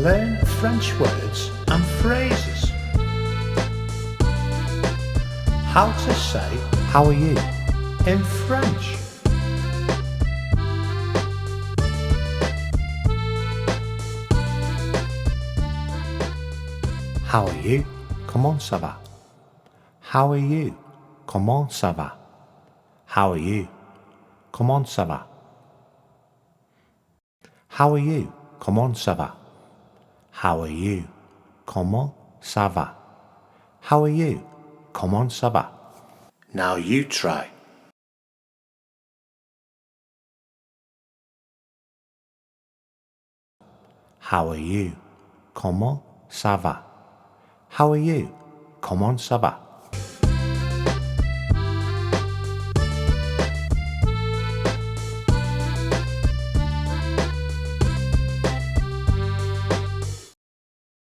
learn French words and phrases. How to say "How are you?" in French. How are you? Comment ça va? How are you? Comment ça va? How are you? Comment ça va? How are you? Comment ça va? How are you? Comment ça va? How are you? Comment ça va? Now you try. How are you? Comment ça va? How are you? Comment ça va?